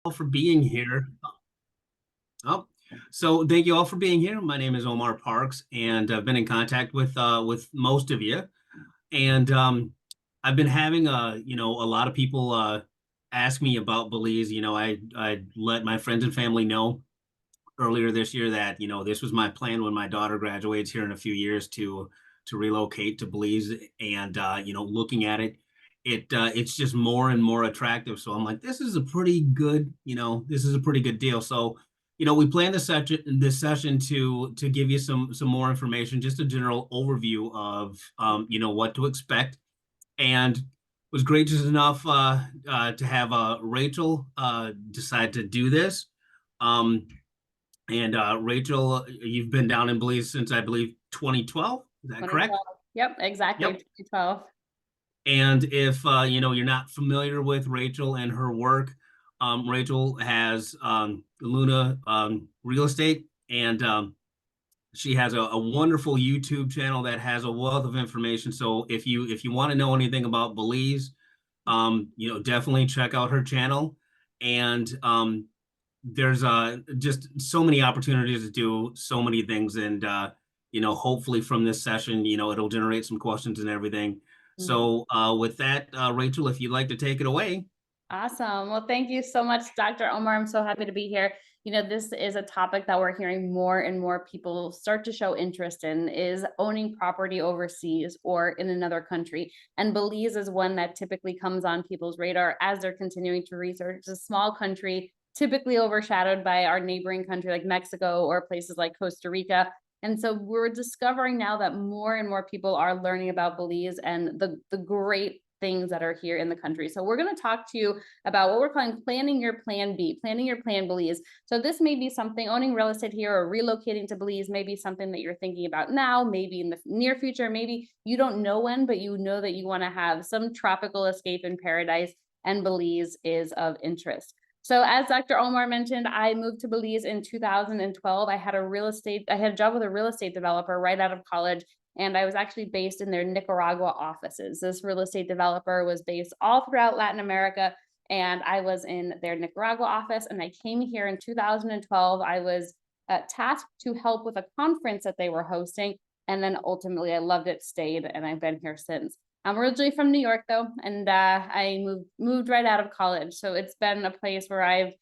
All for being here. Oh, so thank you all for being here. My name is Omar Parks, and I've been in contact with most of you. And I've been having a lot of people ask me about Belize. I let my friends and family know earlier this year that this was my plan when my daughter graduates here in a few years to relocate to Belize, and looking at it, it's just more and more attractive. So I'm like, this is a pretty good deal. So we planned this session to give you some more information, just a general overview of what to expect, and was gracious enough to have Rachel decide to do this. Um, and Rachel, you've been down in Belize since I believe 2012. Is that correct? 2012. Yep, exactly. Yep. 2012. And if you're not familiar with Rachel and her work, Rachel has Luna Real Estate, and she has a wonderful YouTube channel that has a wealth of information. So if you want to know anything about Belize, definitely check out her channel. And there's just so many opportunities to do so many things, and hopefully from this session it'll generate some questions and everything. Mhm. So with that, Rachel, if you'd like to take it away. Awesome. Well, thank you so much, Dr. Omar. I'm so happy to be here. This is a topic that we're hearing more and more people start to show interest in is owning property overseas or in another country. And Belize is one that typically comes on people's radar as they're continuing to research. It's a small country, typically overshadowed by our neighboring country like Mexico or places like Costa Rica. And so we're discovering now that more and more people are learning about Belize and the great things that are here in the country. So we're going to talk to you about what we're calling planning your plan B, planning your plan Belize. So this may be something, owning real estate here or relocating to Belize may be something that you're thinking about now, maybe in the near future, maybe you don't know when, but you know that you want to have some tropical escape in paradise, and Belize is of interest. So as Dr. Omar mentioned, I moved to Belize in 2012. I had a job with a real estate developer right out of college, and I was actually based in their Nicaragua offices. This real estate developer was based all throughout Latin America, and I was in their Nicaragua office. And I came here in 2012. I was tasked to help with a conference that they were hosting, and then ultimately I loved it, stayed, and I've been here since. I'm originally from New York though, and I moved right out of college. So it's been a place where I've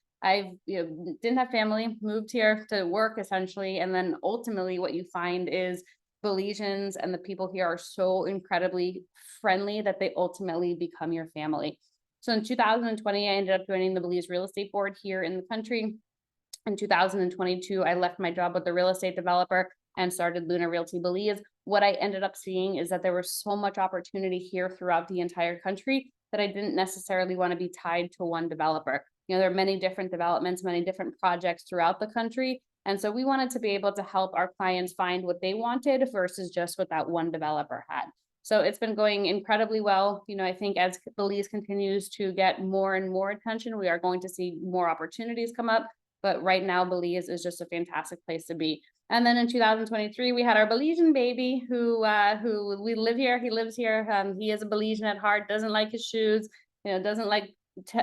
didn't have family, moved here to work essentially, and then ultimately what you find is Belizeans and the people here are so incredibly friendly that they ultimately become your family. So in 2020, I ended up joining the Belize Real Estate Board here in the country. In 2022, I left my job with the real estate developer and started Luna Realty Belize. What I ended up seeing is that there was so much opportunity here throughout the entire country that I didn't necessarily want to be tied to one developer. There are many different developments, many different projects throughout the country. And so we wanted to be able to help our clients find what they wanted versus just what that one developer had. So it's been going incredibly well. I think as Belize continues to get more and more attention, we are going to see more opportunities come up. But right now, Belize is just a fantastic place to be. And then in 2023, we had our Belizean baby who we live here. He lives here. He is a Belizean at heart, doesn't like his shoes, doesn't like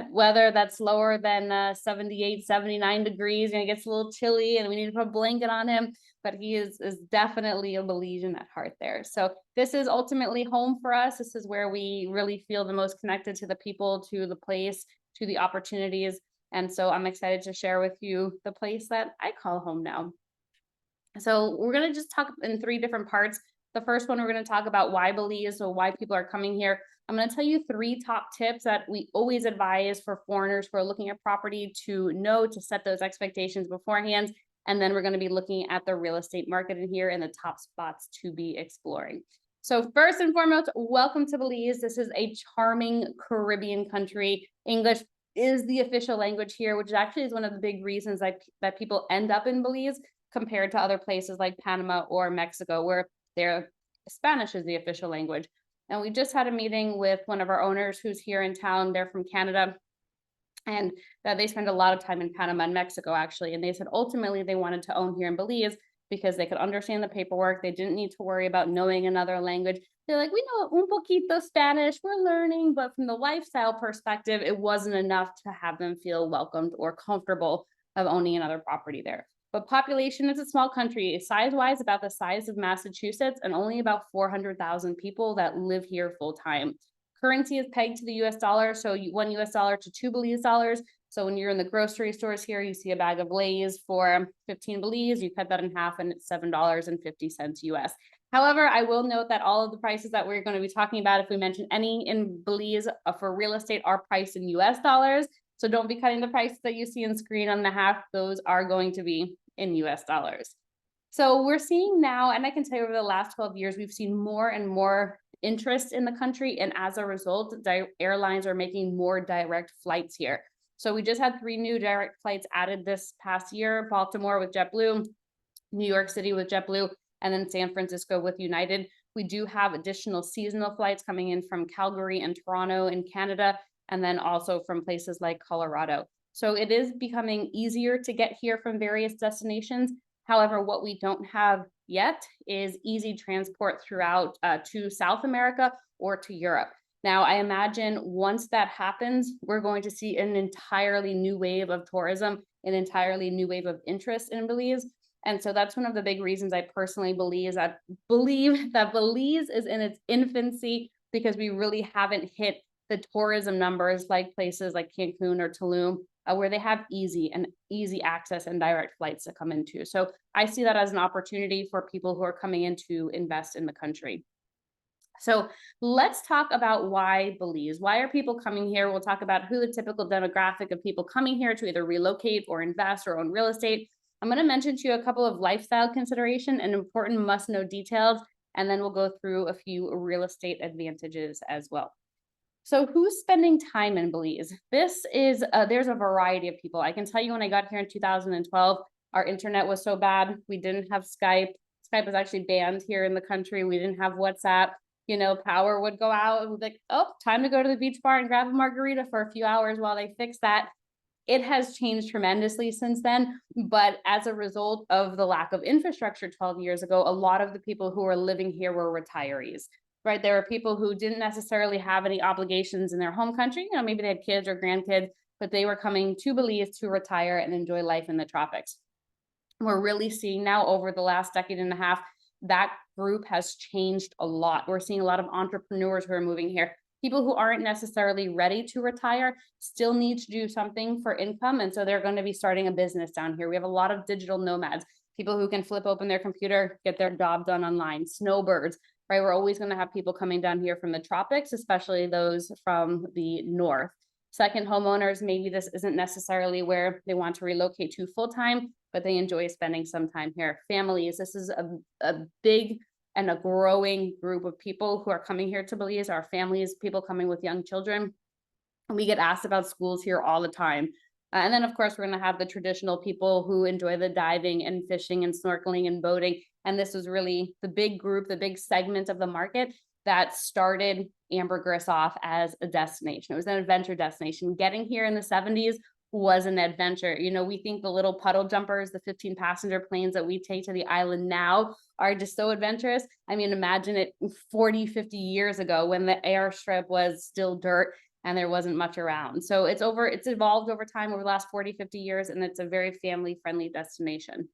weather that's lower than 78, 79 degrees. It gets a little chilly and we need to put a blanket on him, but he is definitely a Belizean at heart there. So this is ultimately home for us. This is where we really feel the most connected to the people, to the place, to the opportunities. And so I'm excited to share with you the place that I call home now. So we're going to just talk in three different parts. The first one, we're going to talk about why Belize, so why people are coming here. I'm going to tell you three top tips that we always advise for foreigners who are looking at property to know, to set those expectations beforehand. And then we're going to be looking at the real estate market in here and the top spots to be exploring. So first and foremost, welcome to Belize. This is a charming Caribbean country. English is the official language here, which actually is one of the big reasons that people end up in Belize compared to other places like Panama or Mexico, where their Spanish is the official language. And we just had a meeting with one of our owners who's here in town. They're from Canada, and that they spend a lot of time in Panama and Mexico, actually. And they said ultimately they wanted to own here in Belize because they could understand the paperwork. They didn't need to worry about knowing another language. They're like, we know un poquito Spanish, we're learning, but from the lifestyle perspective, it wasn't enough to have them feel welcomed or comfortable of owning another property there. But population is a small country, size-wise about the size of Massachusetts, and only about 400,000 people that live here full-time. Currency is pegged to the US dollar, so one US dollar to 2 Belize dollars. So when you're in the grocery stores here, you see a bag of Lay's for 15 Belize, you cut that in half and it's $7.50 US. However, I will note that all of the prices that we're going to be talking about, if we mention any in Belize for real estate, are priced in US dollars. So don't be cutting the prices that you see on screen on the half. Those are going to be in US dollars. So we're seeing now, and I can tell you over the last 12 years, we've seen more and more interest in the country. And as a result, airlines are making more direct flights here. So we just had 3 new direct flights added this past year: Baltimore with JetBlue, New York City with JetBlue, and then San Francisco with United. We do have additional seasonal flights coming in from Calgary and Toronto in Canada, and then also from places like Colorado. So it is becoming easier to get here from various destinations. However, what we don't have yet is easy transport throughout to South America or to Europe. Now, I imagine once that happens, we're going to see an entirely new wave of tourism, an entirely new wave of interest in Belize. And so that's one of the big reasons I personally believe that Belize is in its infancy, because we really haven't hit the tourism numbers like places like Cancun or Tulum, where they have easy access and direct flights to come into. So I see that as an opportunity for people who are coming in to invest in the country. So let's talk about why Belize. Why are people coming here? We'll talk about who the typical demographic of people coming here to either relocate or invest or own real estate. I'm going to mention to you a couple of lifestyle consideration and important must-know details, and then we'll go through a few real estate advantages as well. So who's spending time in Belize? This is, there's a variety of people. I can tell you when I got here in 2012, our internet was so bad. We didn't have Skype. Skype was actually banned here in the country. We didn't have WhatsApp. You know, power would go out. It was like, oh, time to go to the beach bar and grab a margarita for a few hours while they fix that. It has changed tremendously since then, but as a result of the lack of infrastructure 12 years ago, a lot of the people who are living here were retirees, right? There are people who didn't necessarily have any obligations in their home country. You know, maybe they had kids or grandkids, but they were coming to Belize to retire and enjoy life in the tropics. We're really seeing now over the last decade and a half, that group has changed a lot. We're seeing a lot of entrepreneurs who are moving here. People who aren't necessarily ready to retire still need to do something for income. And so they're going to be starting a business down here. We have a lot of digital nomads, people who can flip open their computer, get their job done online, snowbirds, right? We're always going to have people coming down here from the tropics, especially those from the north. Second homeowners, maybe this isn't necessarily where they want to relocate to full-time, but they enjoy spending some time here. Families, this is a big and a growing group of people who are coming here to Belize. Our families, people coming with young children. And we get asked about schools here all the time. And then, of course, we're going to have the traditional people who enjoy the diving and fishing and snorkeling and boating. And this was really the big group, the big segment of the market that started Ambergris off as a destination. It was an adventure destination. Getting here in the 70s was an adventure. You know, we think the little puddle jumpers, the 15-passenger planes that we take to the island now are just so adventurous. I mean, imagine it 40, 50 years ago when the airstrip was still dirt and there wasn't much around. So it's evolved over time over the last 40, 50 years, and it's a very family-friendly destination.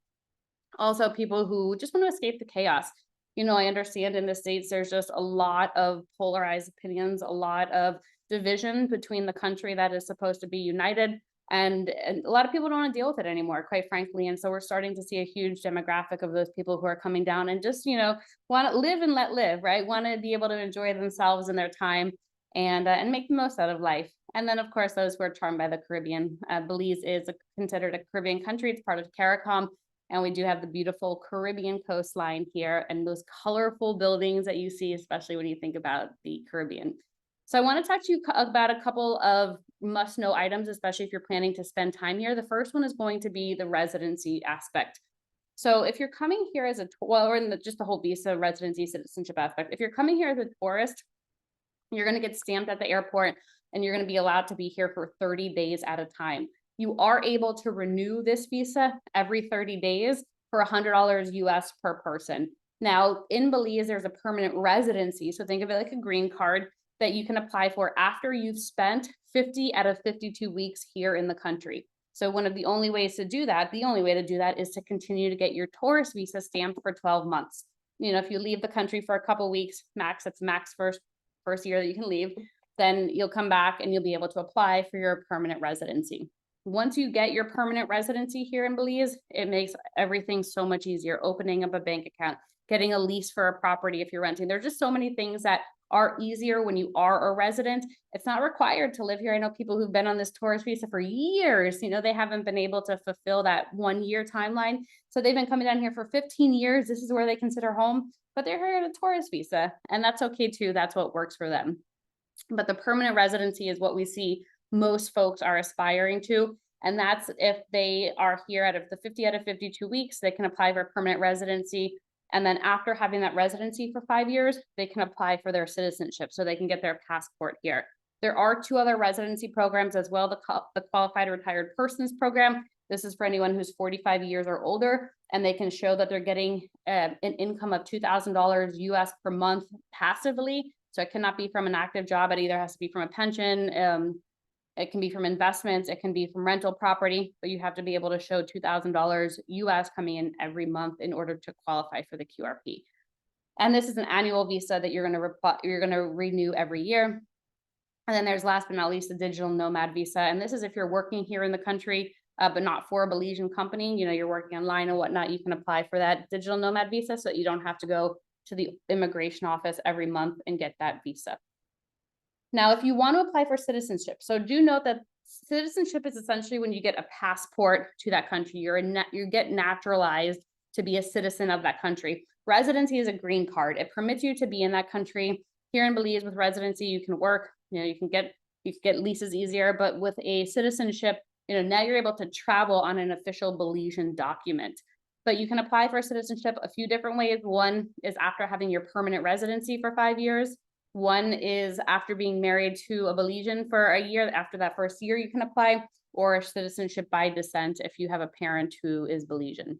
Also, people who just want to escape the chaos. You know, I understand in the States, there's just a lot of polarized opinions, a lot of division between the country that is supposed to be united. And a lot of people don't want to deal with it anymore, quite frankly. And so we're starting to see a huge demographic of those people who are coming down and just, you know, want to live and let live, right? Want to be able to enjoy themselves and their time and make the most out of life. And then, of course, those who are charmed by the Caribbean. Belize is considered a Caribbean country. It's part of CARICOM. And we do have the beautiful Caribbean coastline here and those colorful buildings that you see, especially when you think about the Caribbean. So I want to talk to you about a couple of must-know items, especially if you're planning to spend time here. The first one is going to be the residency aspect. So if you're coming here as or in just the whole visa, residency, citizenship aspect, if you're coming here as a tourist, you're going to get stamped at the airport and you're going to be allowed to be here for 30 days at a time. You are able to renew this visa every 30 days. for $100 US per person. Now, in Belize, there's a permanent residency. So think of it like a green card that you can apply for after you've spent 50 out of 52 weeks here in the country. So one of the only ways to do that, the only way to do that is to continue to get your tourist visa stamped for 12 months. You know, if you leave the country for a couple weeks, max, that's max first year that you can leave, then you'll come back and you'll be able to apply for your permanent residency. Once you get your permanent residency here in Belize, it makes everything so much easier. Opening up a bank account, getting a lease for a property if you're renting. There's just so many things that are easier when you are a resident. It's not required to live here. I know people who've been on this tourist visa for years, you know, they haven't been able to fulfill that 1 year timeline. So they've been coming down here for 15 years. This is where they consider home, but they're here on a tourist visa, and that's okay too. That's what works for them. But the permanent residency is what we see most folks are aspiring to. And that's if they are here out of the 50 out of 52 weeks, they can apply for permanent residency. And then after having that residency for 5 years, they can apply for their citizenship so they can get their passport here. There are 2 other residency programs as well. The Qualified Retired Persons Program. This is for anyone who's 45 years or older, and they can show that they're getting an income of $2,000 US per month passively. So it cannot be from an active job. It either has to be from a pension. It can be from investments. It can be from rental property, but you have to be able to show $2,000 US coming in every month in order to qualify for the QRP. And this is an annual visa that you're going to renew every year. And then there's last but not least the digital nomad visa. And this is if you're working here in the country, but not for a Belizean company, you know, you're working online and whatnot, you can apply for that digital nomad visa so that you don't have to go to the immigration office every month and get that visa. Now, if you want to apply for citizenship, so do note that citizenship is essentially when you get a passport to that country. You get naturalized to be a citizen of that country. Residency is a green card. It permits you to be in that country. Here in Belize with residency, you can work, you know, you can get leases easier, but with a citizenship, you know, now you're able to travel on an official Belizean document. But you can apply for citizenship a few different ways. One is after having your permanent residency for 5 years. One is after being married to a Belizean for a year. After that first year, you can apply, or citizenship by descent if you have a parent who is Belizean.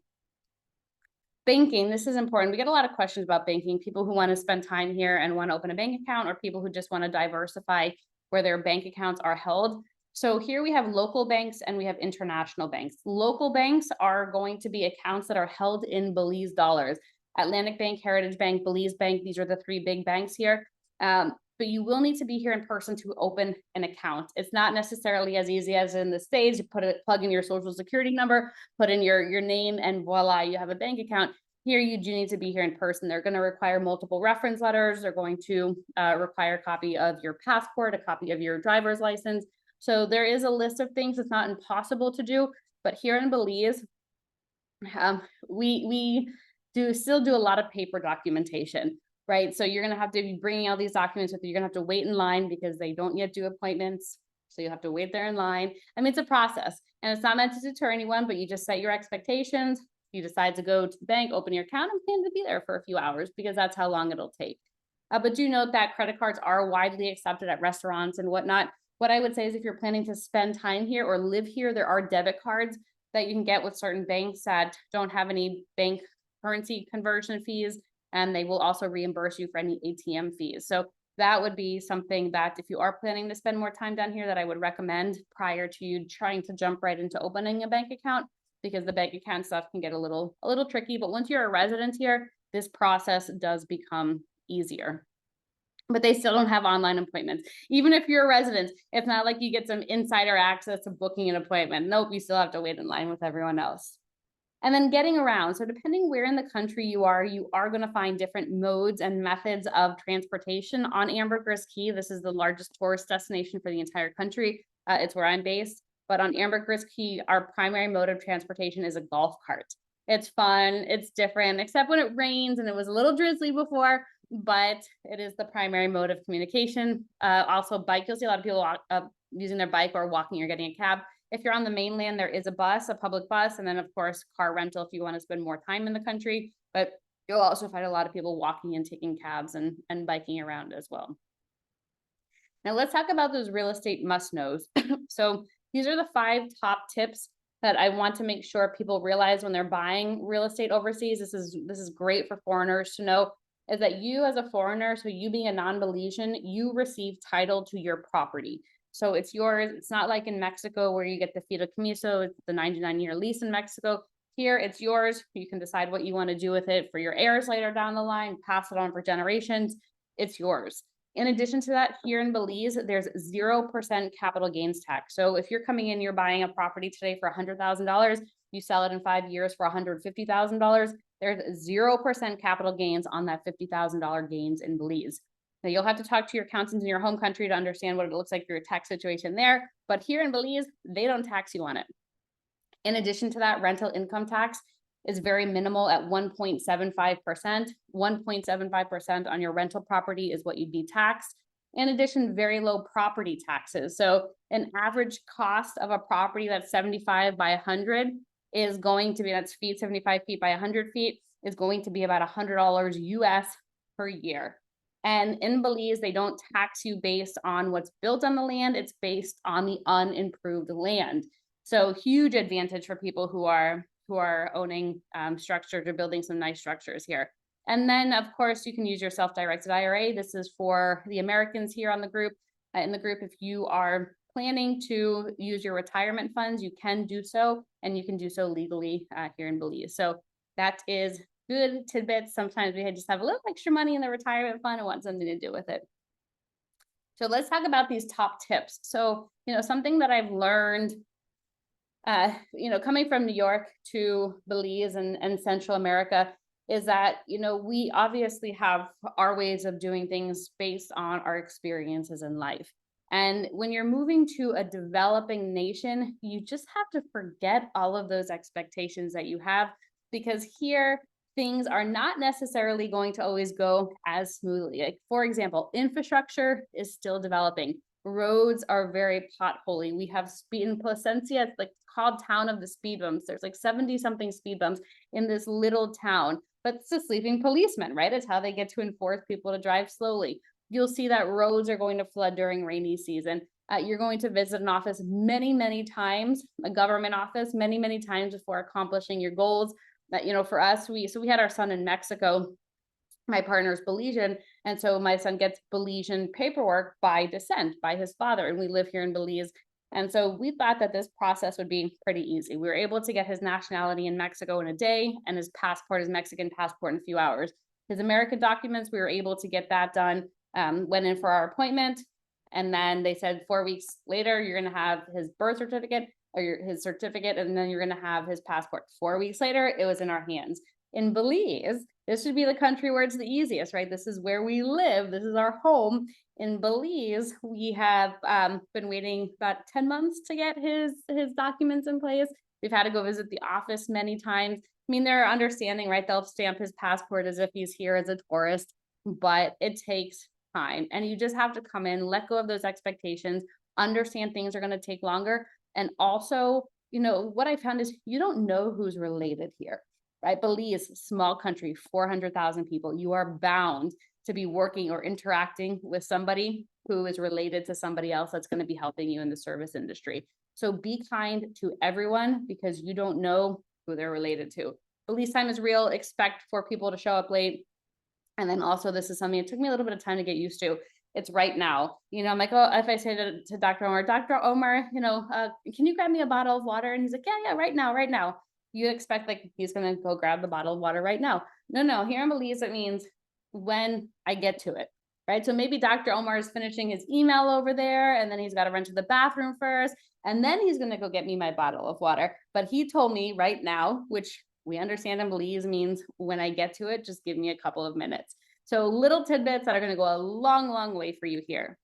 Banking, this is important. We get a lot of questions about banking, people who want to spend time here and want to open a bank account, or people who just want to diversify where their bank accounts are held. So here we have local banks and we have international banks. Local banks are going to be accounts that are held in Belize dollars. Atlantic Bank, Heritage Bank, Belize Bank, these are the 3 big banks here. But you will need to be here in person to open an account. It's not necessarily as easy as in the States. You plug in your social security number, put in your name, and voila, you have a bank account. Here, you do need to be here in person. They're going to require multiple reference letters. They're going to require a copy of your passport, a copy of your driver's license. So there is a list of things. It's not impossible to do, but here in Belize, we still do a lot of paper documentation. Right. So you're going to have to be bringing all these documents with you. You're going to have to wait in line because they don't yet do appointments. So you have to wait there in line. I mean, it's a process and it's not meant to deter anyone, but you just set your expectations. You decide to go to the bank, open your account, and plan to be there for a few hours because that's how long it'll take. But do note that credit cards are widely accepted at restaurants and whatnot. What I would say is if you're planning to spend time here or live here, there are debit cards that you can get with certain banks that don't have any bank currency conversion fees. And they will also reimburse you for any ATM fees. So that would be something that if you are planning to spend more time down here that I would recommend prior to you trying to jump right into opening a bank account, because the bank account stuff can get a little tricky. But once you're a resident here, this process does become easier. But they still don't have online appointments. Even if you're a resident, it's not like you get some insider access to booking an appointment. Nope, you still have to wait in line with everyone else. And then getting around. So depending where in the country you are going to find different modes and methods of transportation. On Ambergris Caye, this is the largest tourist destination for the entire country. It's where I'm based. But on Ambergris Caye, our primary mode of transportation is a golf cart. It's fun, it's different, except when it rains, and it was a little drizzly before, but it is the primary mode of communication. Also bike, you'll see a lot of people using their bike or walking or getting a cab. If you're on the mainland, there is a bus, a public bus, and then of course, car rental if you want to spend more time in the country, but you'll also find a lot of people walking and taking cabs and biking around as well. Now let's talk about those real estate must-knows. So these are the 5 top tips that I want to make sure people realize when they're buying real estate overseas. This is great for foreigners to know, is that you as a foreigner, so you being a non-Belizean, you receive title to your property. So it's yours. It's not like in Mexico where you get the fideicomiso, it's the 99-year lease in Mexico. Here, it's yours. You can decide what you want to do with it for your heirs later down the line, pass it on for generations. It's yours. In addition to that, here in Belize, there's 0% capital gains tax. So if you're coming in, you're buying a property today for $100,000, you sell it in 5 years for $150,000, there's 0% capital gains on that $50,000 gains in Belize. Now you'll have to talk to your accountants in your home country to understand what it looks like for your tax situation there, but here in Belize, they don't tax you on it. In addition to that, rental income tax is very minimal at 1.75%. 1.75% on your rental property is what you'd be taxed. In addition, very low property taxes. So an average cost of a property that's 75 by 100 is going to be, that's feet, 75 feet by 100 feet, is going to be about $100 US per year. And in Belize, they don't tax you based on what's built on the land, it's based on the unimproved land. So huge advantage for people who are owning structures or building some nice structures here. And then of course you can use your self-directed IRA. This is for the Americans here on the group. In the group, if you are planning to use your retirement funds, you can do so, and you can do so legally here in Belize. So that is good tidbits. Sometimes we just have a little extra money in the retirement fund and want something to do with it. So let's talk about these top tips. So, something that I've learned coming from New York to Belize and Central America is that, we obviously have our ways of doing things based on our experiences in life. And when you're moving to a developing nation, you just have to forget all of those expectations that you have, because here things are not necessarily going to always go as smoothly. Like, for example, infrastructure is still developing. Roads are very potholy. We have speed in Placencia, it's like called town of the speed bumps. There's like 70 something speed bumps in this little town, but it's a sleeping policeman, right? It's how they get to enforce people to drive slowly. You'll see that roads are going to flood during rainy season. You're going to visit an office many, many times, a government office many, many times before accomplishing your goals. That, for us, we had our son in Mexico. My partner's Belizean, and so my son gets Belizean paperwork by descent, by his father, and we live here in Belize. And so we thought that this process would be pretty easy. We were able to get his nationality in Mexico in a day, and his passport, his Mexican passport, in a few hours. His American documents, we were able to get that done, went in for our appointment, and then they said 4 weeks later, you're going to have his birth certificate or his certificate, and then you're going to have his passport. 4 weeks later, it was in our hands. In Belize, this should be the country where it's the easiest, right? This is where we live. This is our home. In Belize, we have been waiting about 10 months to get his documents in place. We've had to go visit the office many times. I mean, they're understanding, right? They'll stamp his passport as if he's here as a tourist, but it takes time. And you just have to come in, let go of those expectations, understand things are going to take longer. And also, what I found is you don't know who's related here. Right? Belize, small country, 400,000 people. You are bound to be working or interacting with somebody who is related to somebody else that's going to be helping you in the service industry. So be kind to everyone, because you don't know who they're related to. Belize time is real. Expect for people to show up late. And then also, this is something it took me a little bit of time to get used to. It's right now. I'm like, oh, if I say to Dr. Omar, can you grab me a bottle of water? And he's like, yeah, right now. You expect like he's going to go grab the bottle of water right now. No, here in Belize, it means when I get to it, right? So maybe Dr. Omar is finishing his email over there, and then he's got to run to the bathroom first, and then he's going to go get me my bottle of water. But he told me right now, which we understand in Belize means when I get to it, just give me a couple of minutes. So little tidbits that are going to go a long, long way for you here.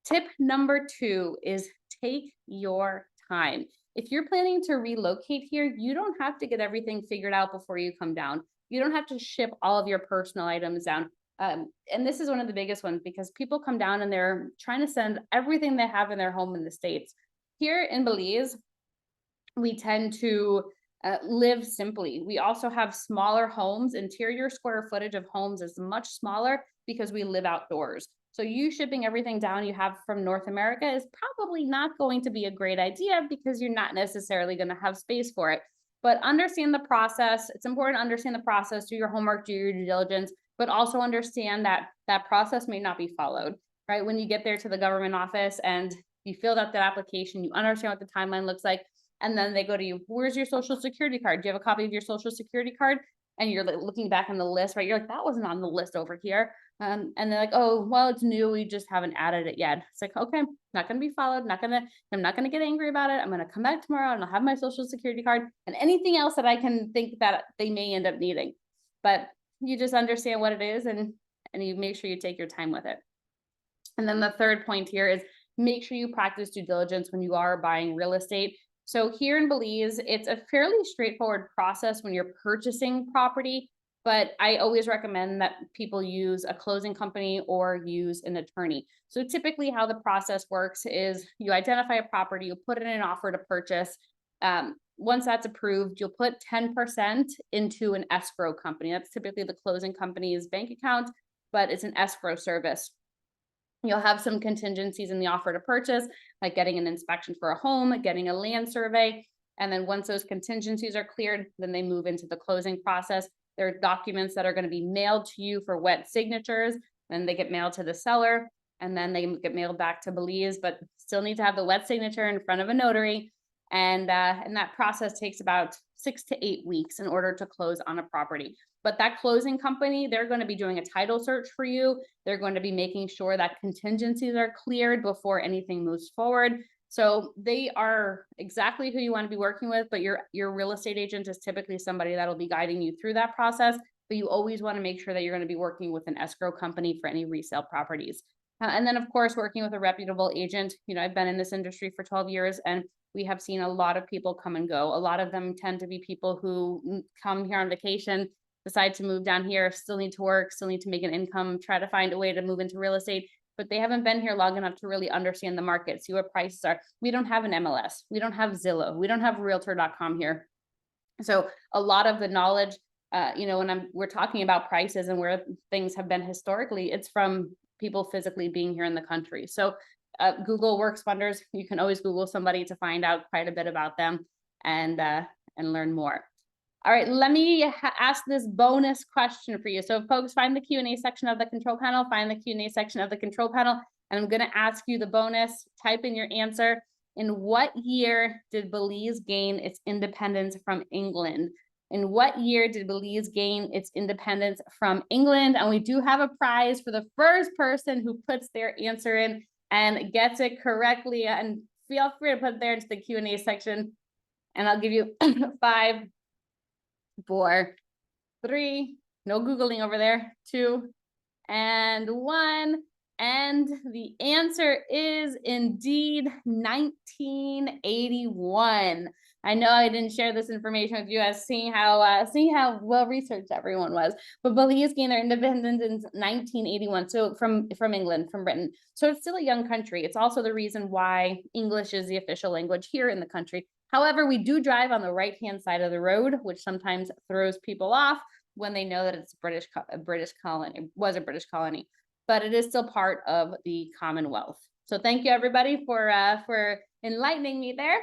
Tip number 2 is take your time. If you're planning to relocate here, you don't have to get everything figured out before you come down. You don't have to ship all of your personal items down. And this is one of the biggest ones, because people come down and they're trying to send everything they have in their home in the States. Here in Belize, we tend to live simply. We also have smaller homes. Interior square footage of homes is much smaller because we live outdoors. So you shipping everything down you have from North America is probably not going to be a great idea because you're not necessarily going to have space for it. But understand the process. It's important to understand the process, do your homework, do your due diligence, but also understand that that process may not be followed, right? When you get there to the government office and you filled out that application, you understand what the timeline looks like, and then they go to you, where's your social security card? Do you have a copy of your social security card? And you're like looking back on the list, right? You're like, that wasn't on the list over here. And they're like, oh, well, it's new. We just haven't added it yet. It's like, okay, not going to be followed. I'm not going to get angry about it. I'm going to come back tomorrow and I'll have my social security card and anything else that I can think that they may end up needing. But you just understand what it is and you make sure you take your time with it. And then the third point here is make sure you practice due diligence when you are buying real estate. So here in Belize, it's a fairly straightforward process when you're purchasing property, but I always recommend that people use a closing company or use an attorney. So typically how the process works is you identify a property, you put in an offer to purchase. Once that's approved, you'll put 10% into an escrow company. That's typically the closing company's bank account, but it's an escrow service. You'll have some contingencies in the offer to purchase, like getting an inspection for a home, getting a land survey. And then once those contingencies are cleared, then they move into the closing process. There are documents that are going to be mailed to you for wet signatures, then they get mailed to the seller, and then they get mailed back to Belize, but still need to have the wet signature in front of a notary. And that process takes about 6 to 8 weeks in order to close on a property. But that closing company, they're going to be doing a title search for you. They're going to be making sure that contingencies are cleared before anything moves forward. So they are exactly who you want to be working with, but your real estate agent is typically somebody that'll be guiding you through that process. But you always want to make sure that you're going to be working with an escrow company for any resale properties. And then, of course, working with a reputable agent. You know, I've been in this industry for 12 years and we have seen a lot of people come and go. A lot of them tend to be people who come here on vacation, decide to move down here, still need to work, still need to make an income, try to find a way to move into real estate, but they haven't been here long enough to really understand the market, see what prices are. We don't have an MLS. We don't have Zillow. We don't have realtor.com here. So a lot of the knowledge, when we're talking about prices and where things have been historically, it's from people physically being here in the country. So Google works wonders. You can always Google somebody to find out quite a bit about them and learn more. All right, let me ask this bonus question for you. So folks, find the Q&A section of the control panel, find the Q&A section of the control panel, and I'm gonna ask you the bonus, type in your answer. In what year did Belize gain its independence from England? In what year did Belize gain its independence from England? And we do have a prize for the first person who puts their answer in and gets it correctly. And feel free to put it there into the Q&A section. And I'll give you 5, 4, 3, no Googling over there, 2, and 1. And the answer is indeed 1981. I know I didn't share this information with you as seeing how well researched everyone was, but Belize gained their independence in 1981. So from England, from Britain. So it's still a young country. It's also the reason why English is the official language here in the country. However, we do drive on the right-hand side of the road, which sometimes throws people off when they know that it's a British colony. It was a British colony, but it is still part of the Commonwealth. So thank you everybody for enlightening me there.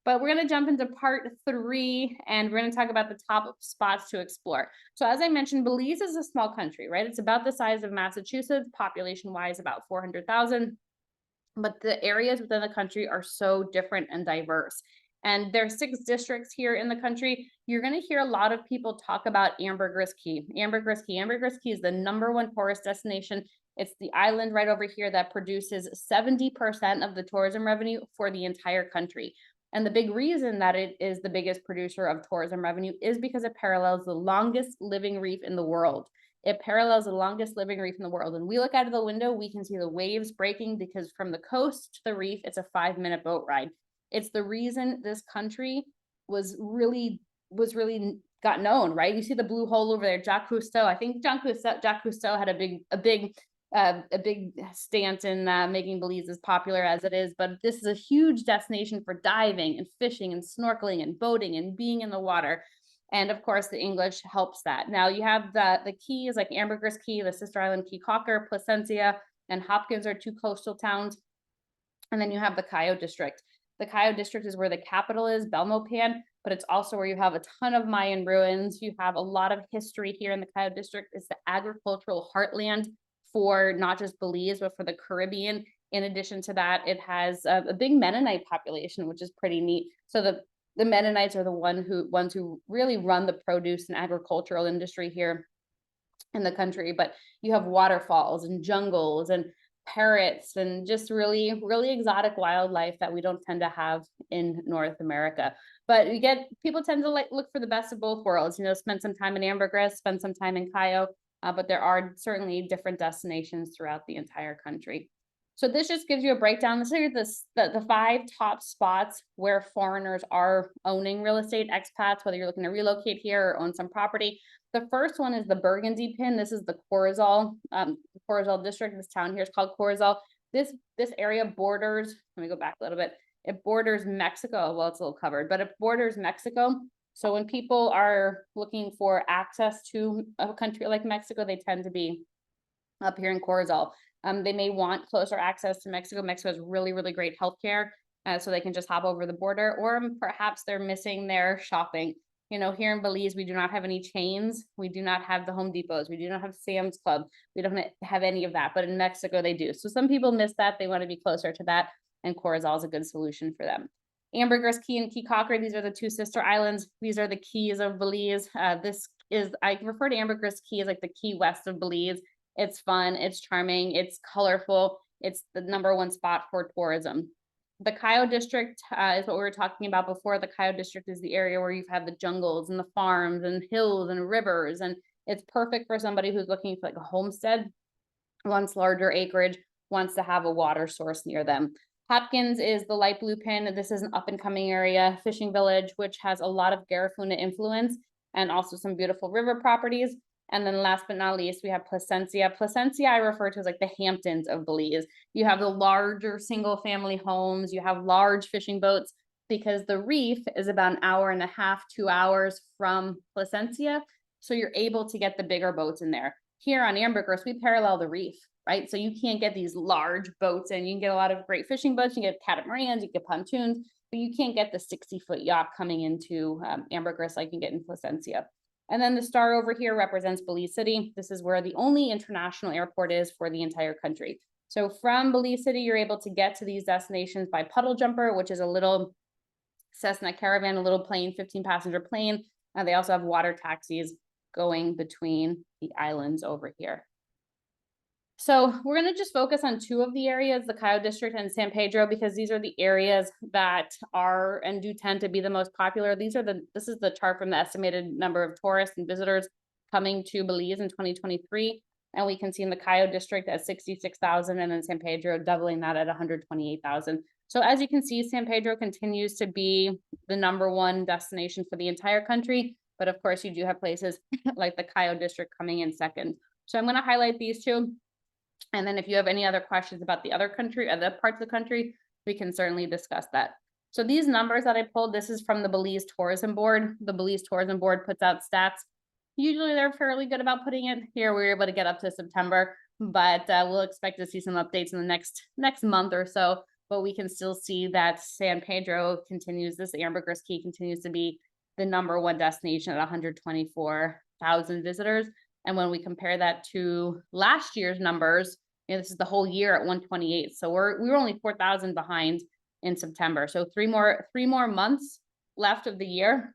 But we're going to jump into part 3 and we're going to talk about the top spots to explore. So as I mentioned, Belize is a small country, right? It's about the size of Massachusetts, population-wise about 400,000. But the areas within the country are so different and diverse. And there are 6 districts here in the country. You're going to hear a lot of people talk about Ambergris Caye. Ambergris Caye is the #1 tourist destination. It's the island right over here that produces 70% of the tourism revenue for the entire country. And the big reason that it is the biggest producer of tourism revenue is because it parallels the longest living reef in the world. It parallels the longest living reef in the world. And we look out of the window, we can see the waves breaking because from the coast to the reef, it's a 5-minute boat ride. It's the reason this country was really got known, right? You see the blue hole over there, Jacques Cousteau. I think Jacques Cousteau had a big stance in making Belize as popular as it is. But this is a huge destination for diving and fishing and snorkeling and boating and being in the water. And of course, the English helps that. Now you have the keys like Ambergris Caye, the sister island Caye Caulker, Placentia, and Hopkins are two coastal towns. And then you have the Cayo district. The Cayo district is where the capital is, Belmopan, but it's also where you have a ton of Mayan ruins. You have a lot of history here in the Cayo district. It's the agricultural heartland for not just Belize, but for the Caribbean. In addition to that, it has a big Mennonite population, which is pretty neat. So the Mennonites are the ones who really run the produce and agricultural industry here in the country. But you have waterfalls and jungles and parrots and just really, really exotic wildlife that we don't tend to have in North America. But people tend to look for the best of both worlds, spend some time in Ambergris, spend some time in Cayo, but there are certainly different destinations throughout the entire country. So this just gives you a breakdown. This is the 5 top spots where foreigners are owning real estate, expats, whether you're looking to relocate here or own some property. The first one is the Burgundy Pin. This is the Corozal district. This town here is called Corozal. This area borders, let me go back a little bit. It borders Mexico. Well, it's a little covered, but it borders Mexico. So when people are looking for access to a country like Mexico, they tend to be up here in Corozal. They may want closer access to Mexico. Mexico has really, really great healthcare, so they can just hop over the border, or perhaps they're missing their shopping. Here in Belize, we do not have any chains. We do not have the Home Depots. We do not have Sam's Club. We don't have any of that, but in Mexico they do. So some people miss that. They want to be closer to that, and Corozal is a good solution for them. Ambergris Key and Key Cocker, these are the 2 sister islands. These are the keys of Belize. I refer to Ambergris Key as like the Key West of Belize. It's fun, it's charming, it's colorful. It's the #1 spot for tourism. The Cayo district is what we were talking about before. The Cayo district is the area where you've had the jungles and the farms and hills and rivers, and it's perfect for somebody who's looking for like a homestead, wants larger acreage, wants to have a water source near them. Hopkins is the light blue pin. This is an up and coming area, fishing village, which has a lot of Garifuna influence and also some beautiful river properties. And then last but not least, we have Placencia. Placencia I refer to as like the Hamptons of Belize. You have the larger single family homes, you have large fishing boats, because the reef is about 1.5 hours, 2 hours from Placencia. So you're able to get the bigger boats in there. Here on Ambergris, we parallel the reef, right? So you can't get these large boats, and you can get a lot of great fishing boats. You get catamarans, you get pontoons, but you can't get the 60-foot yacht coming into Ambergris like you get in Placencia. And then the star over here represents Belize City. This is where the only international airport is for the entire country. So from Belize City, you're able to get to these destinations by Puddle Jumper, which is a little Cessna Caravan, a little plane, 15-passenger plane. And they also have water taxis going between the islands over here. So we're going to just focus on 2 of the areas, the Cayo district and San Pedro, because these are the areas that are and do tend to be the most popular. This is the chart from the estimated number of tourists and visitors coming to Belize in 2023. And we can see in the Cayo district at 66,000, and then San Pedro doubling that at 128,000. So as you can see, San Pedro continues to be the #1 destination for the entire country. But of course, you do have places like the Cayo district coming in second. So I'm going to highlight these 2. And then if you have any other questions about the other parts of the country, we can certainly discuss that. So these numbers that I pulled, this is from the Belize Tourism Board. The Belize Tourism Board puts out stats. Usually they're fairly good about putting it. Here we were able to get up to September, but we'll expect to see some updates in the next month or so. But we can still see that San Pedro continues, this Ambergris Key continues to be the #1 destination at 124,000 visitors. And when we compare that to last year's numbers, this is the whole year at 128. So we were only 4,000 behind in September. So three more months left of the year,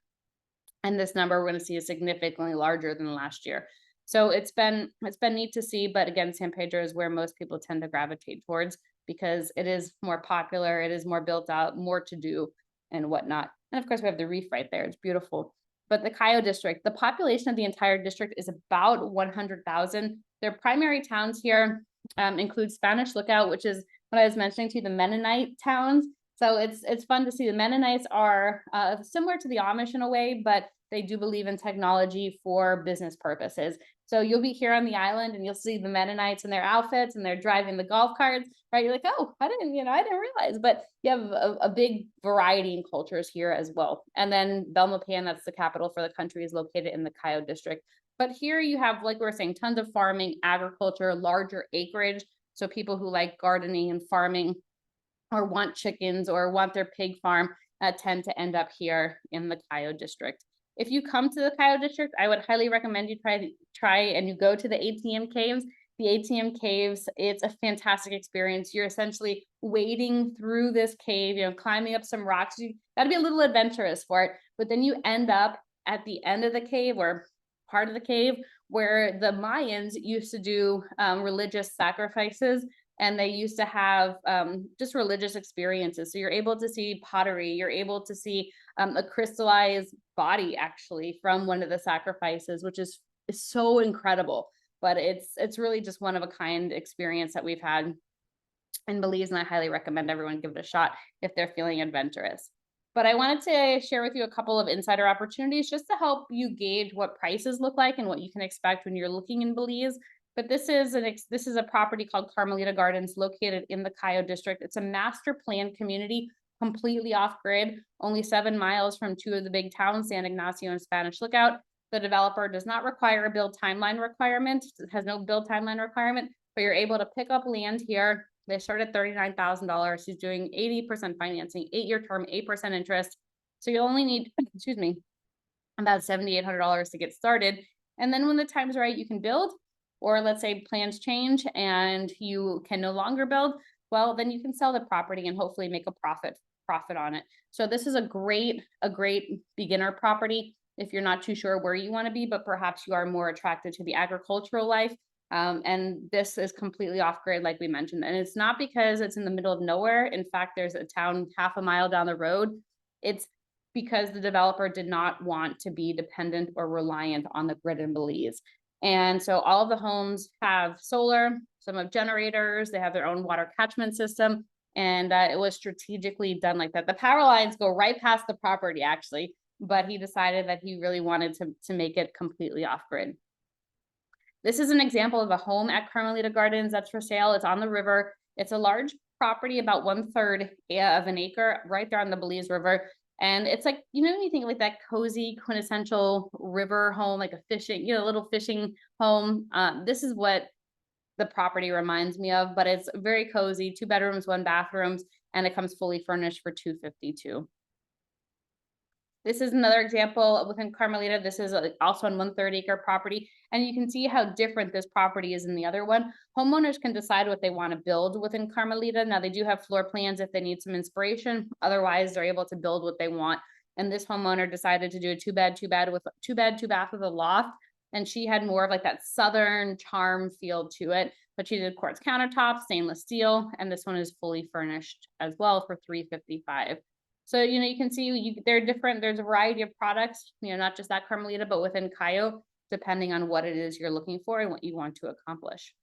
and this number we're going to see is significantly larger than last year. So it's been neat to see. But again, San Pedro is where most people tend to gravitate towards, because it is more popular, it is more built out, more to do and whatnot. And of course, we have the reef right there. It's beautiful. But the Cayo district, the population of the entire district is about 100,000. Their primary towns here include Spanish Lookout, which is what I was mentioning to you, the Mennonite towns. So it's fun to see. The Mennonites are similar to the Amish in a way, but they do believe in technology for business purposes. So you'll be here on the island and you'll see the Mennonites in their outfits and they're driving the golf carts, right? You're like, oh, I didn't realize, but you have a big variety in cultures here as well. And then Belmopan, that's the capital for the country, is located in the Cayo district. But here you have, like we were saying, tons of farming, agriculture, larger acreage. So people who like gardening and farming or want chickens or want their pig farm tend to end up here in the Cayo district. If you come to the Cayo district, I would highly recommend you try and you go to the ATM caves. The ATM caves, it's a fantastic experience. You're essentially wading through this cave, climbing up some rocks. You got to be a little adventurous for it, but then you end up at the end of the cave or part of the cave where the Mayans used to do religious sacrifices, and they used to have just religious experiences. So you're able to see pottery, you're able to see a crystallized body actually from one of the sacrifices, which is so incredible. But it's really just one of a kind experience that we've had in Belize, and I highly recommend everyone give it a shot if they're feeling adventurous. But I wanted to share with you a couple of insider opportunities just to help you gauge what prices look like and what you can expect when you're looking in Belize. But this is a property called Carmelita Gardens located in the Cayo district. It's a master plan community, completely off grid, only 7 miles from two of the big towns, San Ignacio and Spanish Lookout. The developer does not require a build timeline requirement. It has no build timeline requirement, but you're able to pick up land here. They start at $39,000. He's doing 80% financing, 8-year term, 8% interest. So you only need, excuse me, about $7,800 to get started. And then when the time's right, you can build, or let's say plans change and you can no longer build. Well, then you can sell the property and hopefully make a profit on it. So this is a great beginner property if you're not too sure where you want to be, but perhaps you are more attracted to the agricultural life. And this is completely off grid, like we mentioned. And it's not because it's in the middle of nowhere. In fact, there's a town half a mile down the road. It's because the developer did not want to be dependent or reliant on the grid in Belize. And so all of the homes have solar, some have generators, they have their own water catchment system. And it was strategically done like that. The power lines go right past the property, actually, but he decided that he really wanted to make it completely off grid. This is an example of a home at Carmelita Gardens that's for sale. It's on the river. It's a large property, about 1/3 of an acre, right there on the Belize River. And it's like, when you think like that cozy, quintessential river home, like a fishing, little fishing home. This is what the property reminds me of, but it's very cozy, 2 bedrooms, 1 bathroom, and it comes fully furnished for $252,000. This is another example within Carmelita. This is also on 1/3 acre property. And you can see how different this property is than the other one. Homeowners can decide what they want to build within Carmelita. Now they do have floor plans if they need some inspiration. Otherwise, they're able to build what they want. And this homeowner decided to do a 2-bed, 2-bath with a loft. And she had more of like that Southern charm feel to it. But she did quartz countertops, stainless steel, and this one is fully furnished as well for $355,000. So, you can see they're different. There's a variety of products, not just at Carmelita, but within Cayo, depending on what it is you're looking for and what you want to accomplish.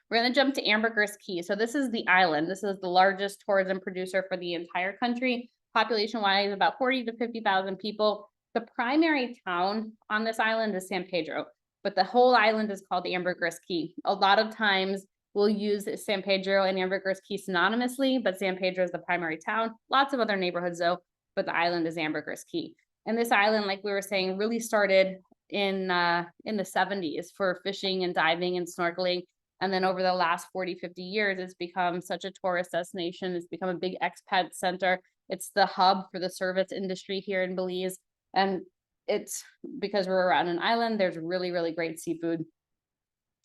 We're going to jump to Ambergris Caye. So this is the island. This is the largest tourism producer for the entire country. Population-wise, about 40 to 50,000 people. The primary town on this island is San Pedro, but the whole island is called Ambergris Caye. A lot of times, we'll use San Pedro and Ambergris Caye synonymously, but San Pedro is the primary town. Lots of other neighborhoods though, but the island is Ambergris Caye. And this island, like we were saying, really started in the 70s for fishing and diving and snorkeling. And then over the last 40, 50 years, it's become such a tourist destination. It's become a big expat center. It's the hub for the service industry here in Belize. And it's because we're around an island, there's really, really great seafood,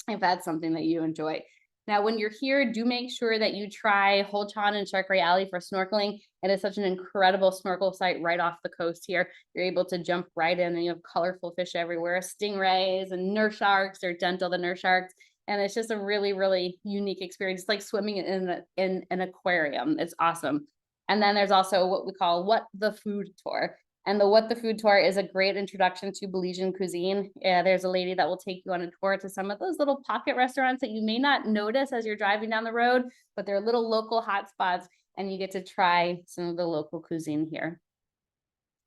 if that's something that you enjoy. Now, when you're here, do make sure that you try Holchan and Shark Ray Alley for snorkeling. It is such an incredible snorkel site right off the coast here. You're able to jump right in and you have colorful fish everywhere, stingrays and nurse sharks or gentle the nurse sharks. And it's just a really, really unique experience. It's like swimming in an aquarium. It's awesome. And then there's also what we call What the Food Tour. And the What the Food Tour is a great introduction to Belizean cuisine. There's a lady that will take you on a tour to some of those little pocket restaurants that you may not notice as you're driving down the road, but they're little local hotspots, and you get to try some of the local cuisine here.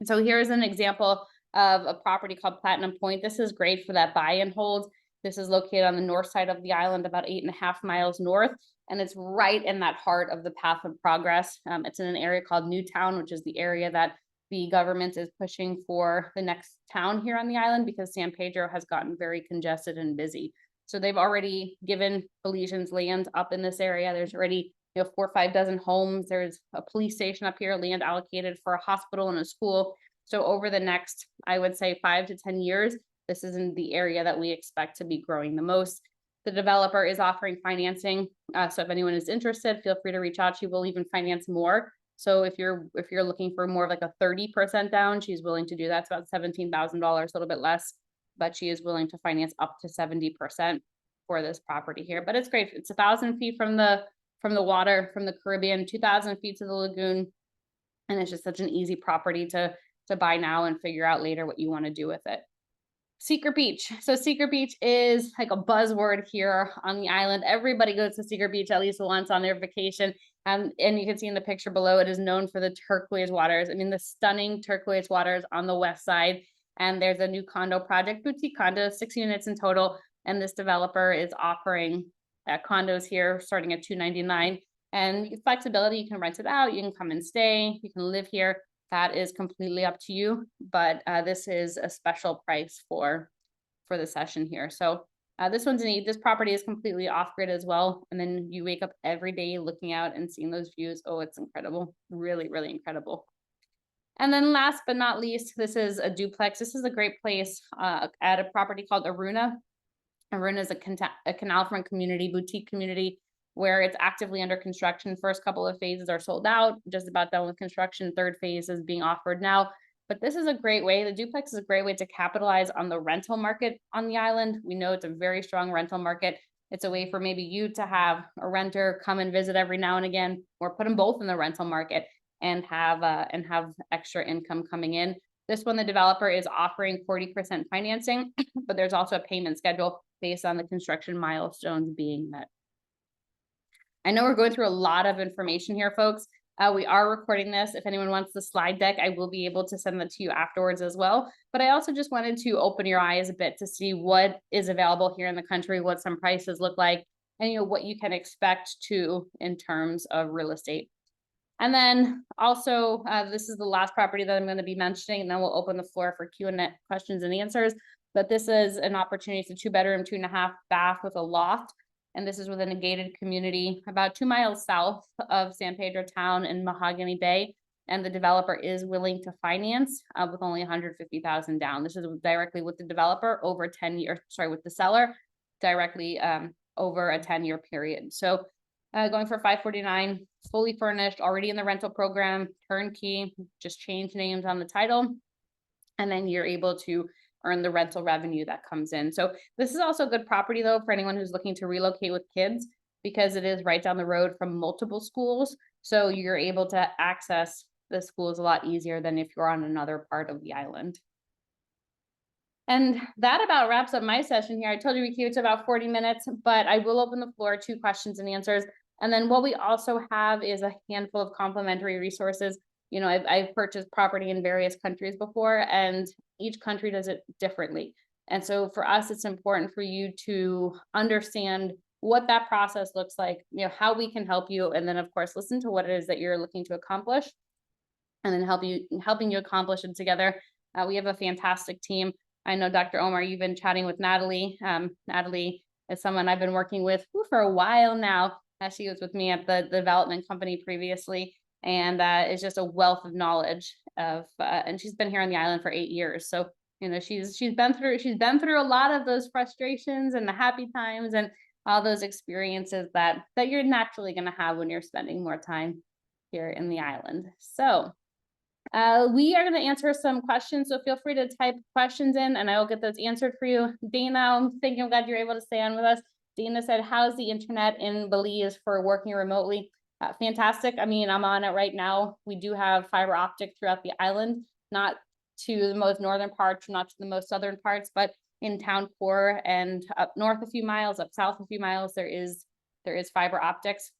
And so here's an example of a property called Platinum Point. This is great for that buy and hold. This is located on the north side of the island, about 8.5 miles north, and it's right in that heart of the path of progress. It's in an area called Newtown, which is the area that the government is pushing for the next town here on the island because San Pedro has gotten very congested and busy. So they've already given Belizeans land up in this area. There's already 4 or 5 dozen homes. There's a police station up here, land allocated for a hospital and a school. So over the next, I would say 5 to 10 years, this is in the area that we expect to be growing the most. The developer is offering financing. So if anyone is interested, feel free to reach out. She will even finance more. So if you're looking for more of like a 30% down, she's willing to do that. It's about $17,000, a little bit less, but she is willing to finance up to 70% for this property here. But it's great. It's 1,000 feet from the water, from the Caribbean, 2,000 feet to the lagoon. And it's just such an easy property to buy now and figure out later what you want to do with it. Secret Beach. So Secret Beach is like a buzzword here on the island. Everybody goes to Secret Beach at least once on their vacation. And you can see in the picture below, it is known for the turquoise waters. I mean, the stunning turquoise waters on the west side. And there's a new condo project, boutique condo, 6 units in total. And this developer is offering condos here starting at $299. And flexibility, you can rent it out, you can come and stay, you can live here. That is completely up to you, but this is a special price for the session here. So this property is completely off grid as well. And then you wake up every day looking out and seeing those views. Oh, it's incredible. Really, really incredible. And then last but not least, this is a duplex. This is a great place at a property called Aruna. Aruna is a canal front community, boutique community, where it's actively under construction. First couple of phases are sold out, just about done with construction. Third phase is being offered now. But this is a great way, the duplex is a great way to capitalize on the rental market on the island. We know it's a very strong rental market. It's a way for maybe you to have a renter come and visit every now and again, or put them both in the rental market and have extra income coming in. This one, the developer is offering 40% financing, but there's also a payment schedule based on the construction milestones being met. I know we're going through a lot of information here, folks. We are recording this. If anyone wants the slide deck, I will be able to send that to you afterwards as well. But I also just wanted to open your eyes a bit to see what is available here in the country, what some prices look like, and what you can expect in terms of real estate. And then also, this is the last property that I'm going to be mentioning, and then we'll open the floor for Q&A, questions and answers. But this is an opportunity. It's a 2-bedroom, 2.5 bath with a loft. And this is within a gated community about 2 miles south of San Pedro town in Mahogany Bay. And the developer is willing to finance with only $150,000 down. This is directly with the developer over 10 years, with the seller directly over a 10-year period. So going for $549, fully furnished, already in the rental program, turnkey, just change names on the title. And then you're able to earn the rental revenue that comes in. So this is also a good property though for anyone who's looking to relocate with kids, because it is right down the road from multiple schools. So you're able to access the schools a lot easier than if you're on another part of the island. And that about wraps up my session here. I told you we keep it to about 40 minutes, but I will open the floor to questions and answers. And then what we also have is a handful of complimentary resources. I've purchased property in various countries before, and each country does it differently. And so for us, it's important for you to understand what that process looks like, how we can help you. And then of course, listen to what it is that you're looking to accomplish, and then helping you accomplish it together. We have a fantastic team. I know Dr. Omar, you've been chatting with Natalie. Natalie is someone I've been working with for a while now. She was with me at the development company previously. And is just a wealth of knowledge and she's been here on the island for 8 years. So, she's been through a lot of those frustrations and the happy times and all those experiences that you're naturally going to have when you're spending more time here in the island. So we are going to answer some questions. So feel free to type questions in and I will get those answered for you. Dana, I'm glad you're able to stay on with us. Dana said, how's the internet in Belize for working remotely? Fantastic. I mean, I'm on it right now. We do have fiber optic throughout the island, not to the most northern parts, not to the most southern parts, but in town core and up north a few miles, up south a few miles, there is fiber optics.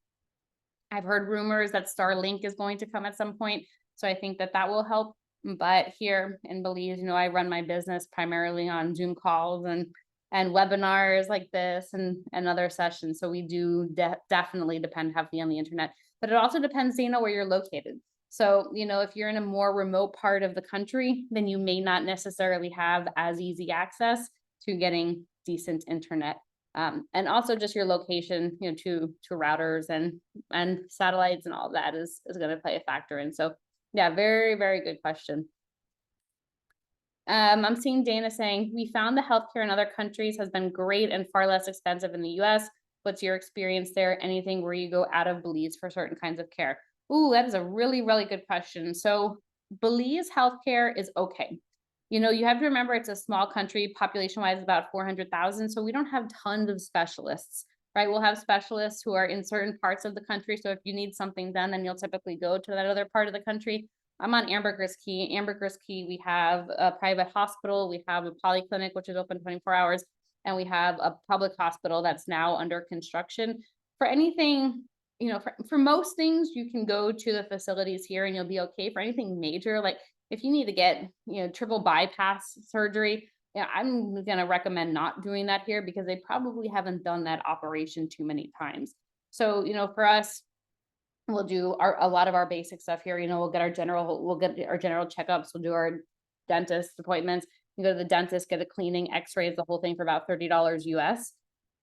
I've heard rumors that Starlink is going to come at some point, so I think that will help. But here in Belize, I run my business primarily on Zoom calls and webinars like this and other sessions. So we do definitely depend heavily on the internet, but it also depends, where you're located. So, if you're in a more remote part of the country, then you may not necessarily have as easy access to getting decent internet. And also just your location, to routers and satellites and all of that is going to play a factor in. So yeah, very, very good question. I'm seeing Dana saying, we found the healthcare in other countries has been great and far less expensive in the US. What's your experience there? Anything where you go out of Belize for certain kinds of care? Ooh, that is a really, really good question. So Belize healthcare is okay. You have to remember it's a small country, population-wise about 400,000. So we don't have tons of specialists, right? We'll have specialists who are in certain parts of the country. So if you need something done, then you'll typically go to that other part of the country. I'm on Ambergris Key. Ambergris Key, we have a private hospital, we have a polyclinic, which is open 24 hours, and we have a public hospital that's now under construction. For anything, for most things, you can go to the facilities here and you'll be okay. For anything major, like if you need to get, triple bypass surgery, I'm going to recommend not doing that here because they probably haven't done that operation too many times. So, for us, we'll do a lot of our basic stuff here. We'll get our general checkups. We'll do our dentist appointments. You go to the dentist, get a cleaning, x-rays, the whole thing for about $30 US.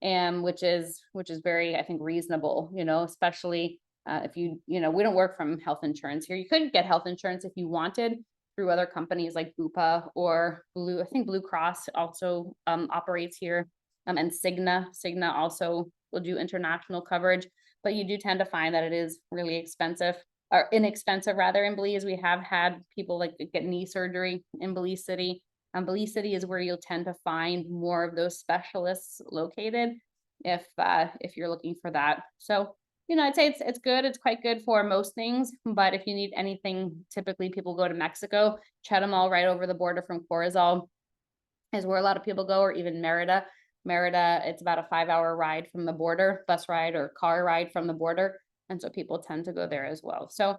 And which is very, I think, reasonable, especially if we don't work from health insurance here. You could get health insurance if you wanted through other companies like Bupa or I think Blue Cross also operates here. And Cigna also will do international coverage. But you do tend to find that it is really expensive or inexpensive rather in Belize. We have had people like get knee surgery in Belize City. Belize City is where you'll tend to find more of those specialists located if you're looking for that. So, I'd say it's good. It's quite good for most things. But if you need anything, typically people go to Mexico. Chetumal, right over the border from Corozal, is where a lot of people go, or even Merida. Merida, it's about a 5-hour ride from the border, bus ride or car ride from the border. And so people tend to go there as well. So,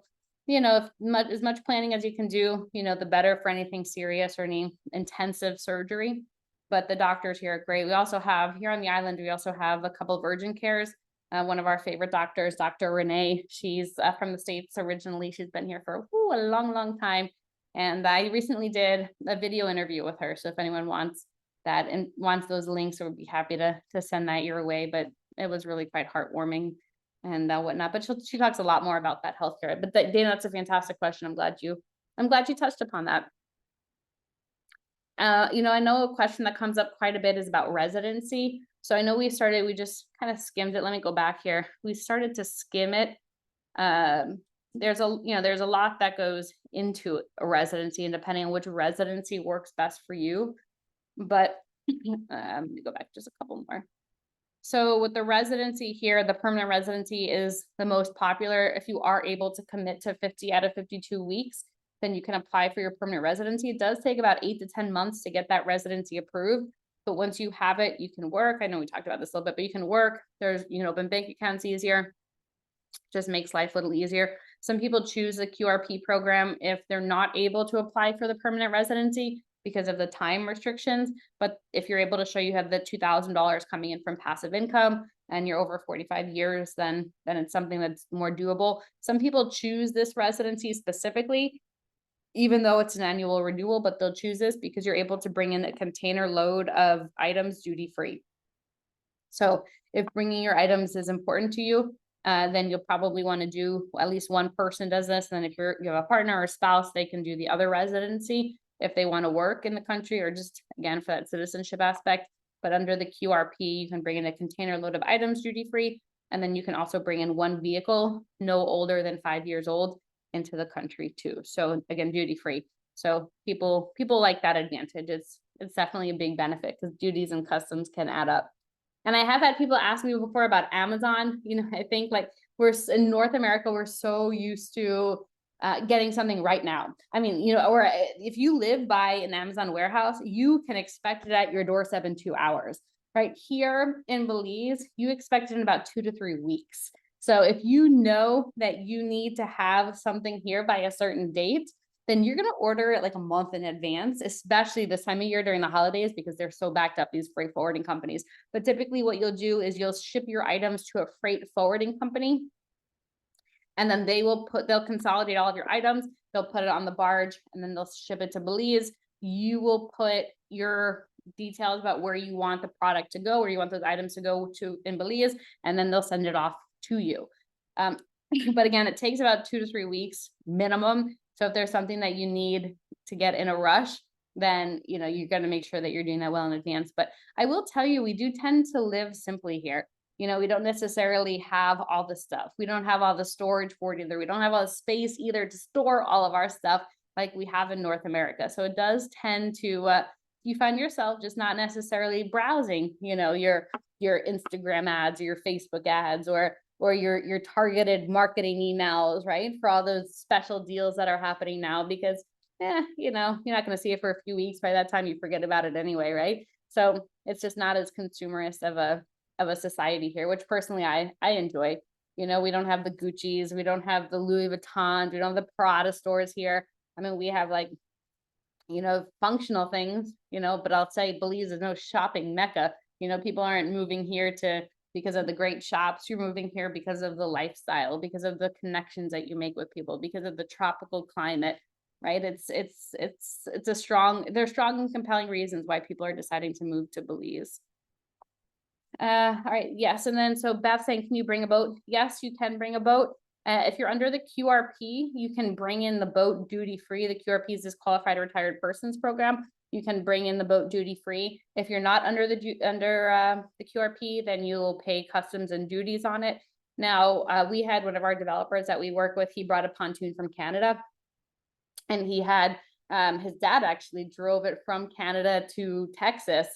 as much planning as you can do, the better for anything serious or any intensive surgery. But the doctors here are great. We also have, here on the island, we also have a couple of urgent cares. One of our favorite doctors, Dr. Renee, she's from the States originally. She's been here for a long, long time. And I recently did a video interview with her. So if anyone wants that and wants those links, I would be happy to send that your way. But it was really quite heartwarming and whatnot. But she talks a lot more about that healthcare. But Dana, that's a fantastic question. I'm glad you touched upon that. I know a question that comes up quite a bit is about residency. So I know we just kind of skimmed it. Let me go back here. We started to skim it. There's a lot that goes into a residency, and depending on which residency works best for you. But let me go back just a couple more. So with the residency here, the permanent residency is the most popular. If you are able to commit to 50 out of 52 weeks, then you can apply for your permanent residency. It does take about 8 to 10 months to get that residency approved. But once you have it, you can work. I know we talked about this a little bit, but you can work. There's, open bank accounts easier. Just makes life a little easier. Some people choose the QRP program if they're not able to apply for the permanent residency because of the time restrictions. But if you're able to show you have the $2,000 coming in from passive income and you're over 45 years, then it's something that's more doable. Some people choose this residency specifically, even though it's an annual renewal, but they'll choose this because you're able to bring in a container load of items duty-free. So if bringing your items is important to you, then you'll probably want to do, at least one person does this. And then if you have a partner or a spouse, they can do the other residency if they want to work in the country or just, again, for that citizenship aspect. But under the QRP, you can bring in a container load of items duty-free. And then you can also bring in one vehicle no older than 5 years old into the country too. So again, duty-free. So people like that advantage. It's definitely a big benefit because duties and customs can add up. And I have had people ask me before about Amazon. I think like we're in North America, we're so used to getting something right now. I mean, or if you live by an Amazon warehouse, you can expect it at your doorstep in 2 hours. Right here in Belize, you expect it in about 2 to 3 weeks. So if you know that you need to have something here by a certain date, then you're going to order it like a month in advance, especially this time of year during the holidays, because they're so backed up, these freight forwarding companies. But typically what you'll do is you'll ship your items to a freight forwarding company, and then they'll consolidate all of your items. They'll put it on the barge and then they'll ship it to Belize. You will put your details about where you want the product to go, where you want those items to go to in Belize, and then they'll send it off to you. But again, it takes about 2 to 3 weeks minimum. So if there's something that you need to get in a rush, then, you know, you're going to make sure that you're doing that well in advance. But I will tell you, we do tend to live simply here. You know, we don't necessarily have all the stuff. We don't have all the storage for it either. We don't have all the space either to store all of our stuff like we have in North America. So it does tend to, you find yourself just not necessarily browsing, you know, your Instagram ads or your Facebook ads or your targeted marketing emails, right? For all those special deals that are happening now, because you know, you're not going to see it for a few weeks. By that time, you forget about it anyway, right? So it's just not as consumerist of a society here, which personally I enjoy. You know, we don't have the Gucci's, we don't have the Louis Vuittons, we don't have the Prada stores here. I mean, we have like, you know, functional things, you know, but I'll say Belize is no shopping mecca. You know, people aren't moving here because of the great shops. You're moving here because of the lifestyle, because of the connections that you make with people, because of the tropical climate, right? There's strong and compelling reasons why people are deciding to move to Belize. All right, yes, and then so Beth saying, can you bring a boat? Yes, you can bring a boat. If you're under the QRP, you can bring in the boat duty free. The QRP is this Qualified Retired Persons Program. You can bring in the boat duty free. If you're not under the QRP, then you'll pay customs and duties on it. Now, we had one of our developers that we work with. He brought a pontoon from Canada, and he had his dad actually drove it from Canada to Texas,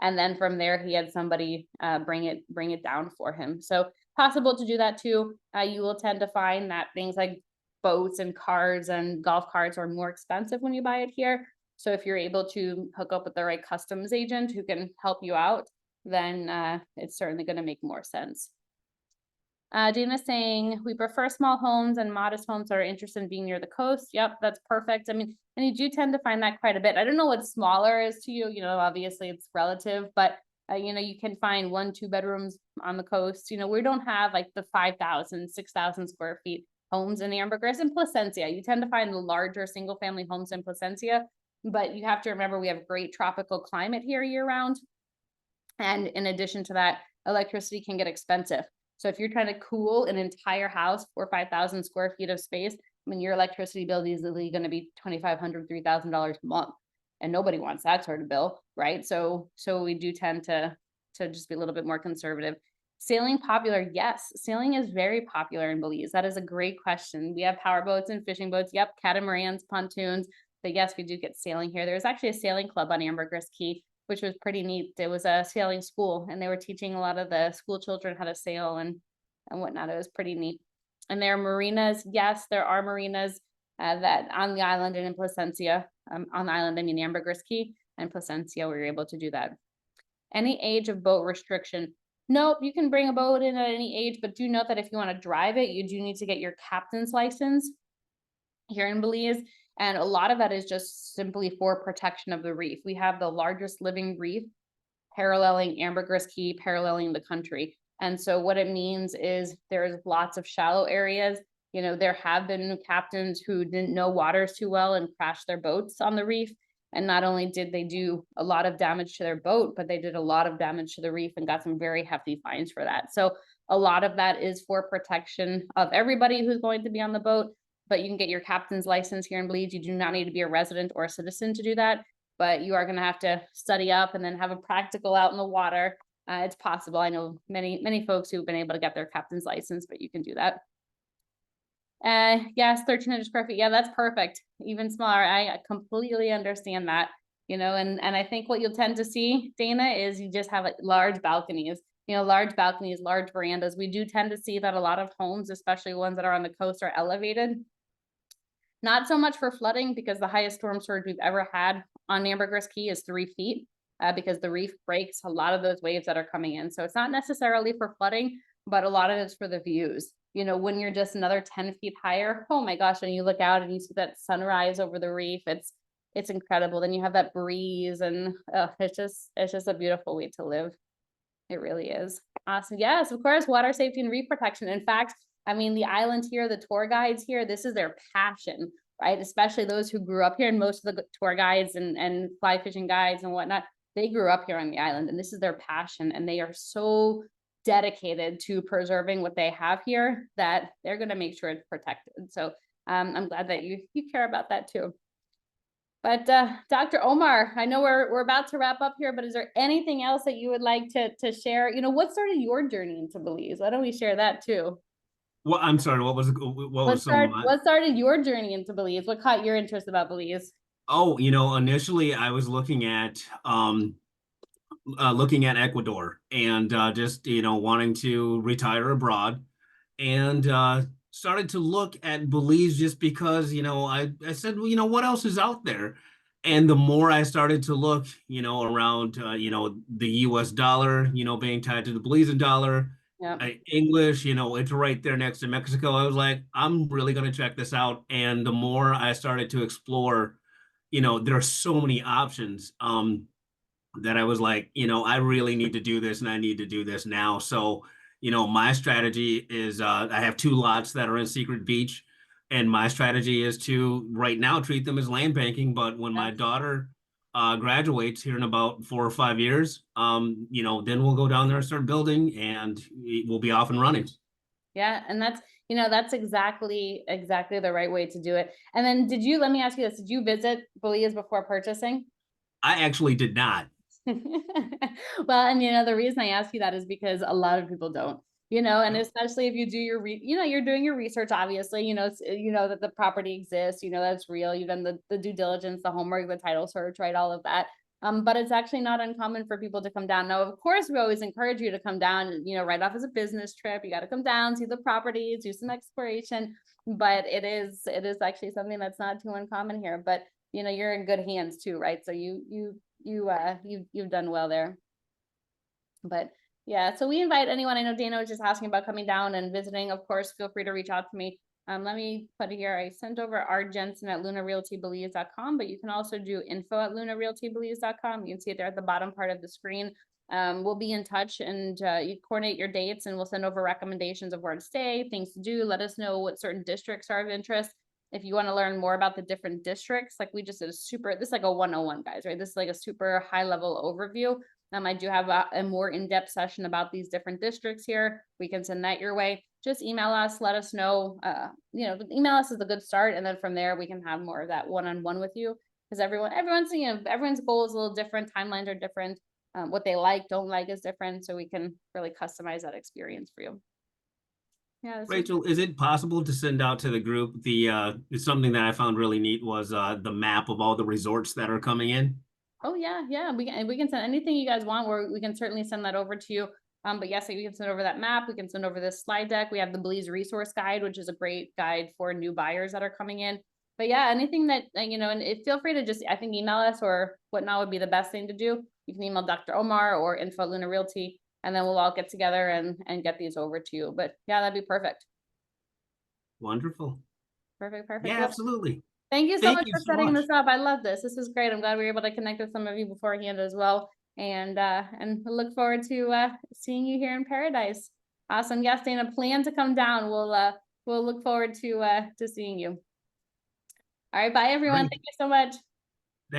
and then from there he had somebody bring it down for him. So possible to do that too. You will tend to find that things like boats and cars and golf carts are more expensive when you buy it here. So if you're able to hook up with the right customs agent who can help you out, then it's certainly going to make more sense. Dana's saying, we prefer small homes and modest homes that are interested in being near the coast. Yep, that's perfect. I mean, and you do tend to find that quite a bit. I don't know what smaller is to you, you know, obviously it's relative, but you know, you can find 1-2 bedrooms on the coast. You know, we don't have like the 5,000, 6,000 square feet homes in Ambergris and Placencia. You tend to find the larger single family homes in Placencia, but you have to remember we have great tropical climate here year round. And in addition to that, electricity can get expensive. So if you're trying to cool an entire house, 4,000 or 5,000 square feet of space, I mean, your electricity bill is easily going to be $2,500, $3,000 a month, and nobody wants that sort of bill, right? So we do tend to just be a little bit more conservative. Sailing popular? Yes, sailing is very popular in Belize. That is a great question. We have power boats and fishing boats. Yep, catamarans, pontoons. But yes, we do get sailing here. There's actually a sailing club on Ambergris Key, which was pretty neat. It was a sailing school, and they were teaching a lot of the school children how to sail and whatnot. It was pretty neat. And there are marinas. Yes, there are marinas that on the island and in Placencia. On the island, I mean Ambergris Key and Placencia, we were able to do that. Any age of boat restriction? Nope, you can bring a boat in at any age, but do note that if you want to drive it, you do need to get your captain's license here in Belize. And a lot of that is just simply for protection of the reef. We have the largest living reef paralleling Ambergris Key, paralleling the country. And so what it means is there's lots of shallow areas. You know, there have been captains who didn't know waters too well and crashed their boats on the reef. And not only did they do a lot of damage to their boat, but they did a lot of damage to the reef and got some very hefty fines for that. So a lot of that is for protection of everybody who's going to be on the boat. But you can get your captain's license here in Belize. You do not need to be a resident or a citizen to do that, but you are going to have to study up and then have a practical out in the water. It's possible. I know many folks who've been able to get their captain's license, but you can do that. Yes, 1,300 square feet. Yeah, that's perfect. Even smaller. I completely understand that, you know, and I think what you'll tend to see, Dana, is you just have like large balconies. You know, large balconies, large verandas. We do tend to see that a lot of homes, especially ones that are on the coast, are elevated. Not so much for flooding, because the highest storm surge we've ever had on Ambergris Key is 3 feet, because the reef breaks a lot of those waves that are coming in. So it's not necessarily for flooding, but a lot of it's for the views. You know, when you're just another 10 feet higher, oh my gosh, when you look out and you see that sunrise over the reef, it's incredible. Then you have that breeze, and it's just a beautiful way to live. It really is. Awesome. Yes, of course, water safety and reef protection. In fact, I mean, the island here, the tour guides here, this is their passion, right? Especially those who grew up here, and most of the tour guides and fly fishing guides and whatnot, they grew up here on the island and this is their passion, and they are so dedicated to preserving what they have here that they're going to make sure it's protected. So I'm glad that you care about that too. But Dr. Omar, I know we're about to wrap up here, but is there anything else that you would like to share? You know, what started your journey into Belize? Why don't we share that too? Well, I'm sorry, what was some of my, What started your journey into Belize? What caught your interest about Belize? oh, initially I was looking at Ecuador and just, wanting to retire abroad, and started to look at Belize just because, I said, well, what else is out there? And the more I started to look, around, the US dollar, being tied to the Belizean dollar, Yeah. English, it's right there next to Mexico. I was like, I'm really going to check this out. And the more I started to explore, there are so many options. That I was like, I really need to do this and I need to do this now. So, my strategy is I have 2 lots that are in Secret Beach, and my strategy is to right now treat them as land banking. But when my daughter graduates here in about 4 or 5 years, then we'll go down there and start building, and we'll be off and running. Yeah, and that's exactly the right way to do it. And then let me ask you this, did you visit Belize before purchasing? I actually did not. Well, and the reason I ask you that is because a lot of people don't, and especially if you do you're doing your research, obviously, you know that the property exists, that's real. You've done the due diligence, the homework, the title search, right? All of that. But it's actually not uncommon for people to come down. Now, of course, we always encourage you to come down, right off as a business trip. You got to come down, see the properties, do some exploration. But it is actually something that's not too uncommon here. But you're in good hands too, right? So you've done well there. But yeah, so we invite anyone. I know Dana was just asking about coming down and visiting. Of course, feel free to reach out to me. Let me put it here. I sent over our Jensen at lunarealtybelize.com, but you can also do info@lunarealtybelize.com. You can see it there at the bottom part of the screen. We'll be in touch, and you coordinate your dates, and we'll send over recommendations of where to stay, things to do. Let us know what certain districts are of interest. If you want to learn more about the different districts, like we just did this is like a 101, guys, right? This is like a super high level overview. I do have a more in-depth session about these different districts here. We can send that your way. Just email us, let us know. Email us is a good start, and then from there we can have more of that one-on-one with you, because everyone's goal is a little different, timelines are different, what they like, don't like is different, so we can really customize that experience for you. Yeah, Rachel, is it possible to send out to the group something that I found really neat was the map of all the resorts that are coming in? Oh yeah, we can send anything you guys want. We can certainly send that over to you. But yes, we can send over that map. We can send over this slide deck. We have the Belize resource guide, which is a great guide for new buyers that are coming in. But yeah, anything that and feel free to just, I think, email us or whatnot would be the best thing to do. You can email Dr. Omar or info@Luna Realty, and then we'll all get together and get these over to you. But yeah, that'd be perfect. Wonderful. Perfect. Yeah, Well, absolutely. thank you so Thank much you for so setting much. this up. I love this. This is great. I'm glad we were able to connect with some of you beforehand as well. And we look forward to seeing you here in paradise. Awesome. Yes, Dana, plan to come down. We'll look forward to seeing you. All right, bye everyone. Great. Thank you so much.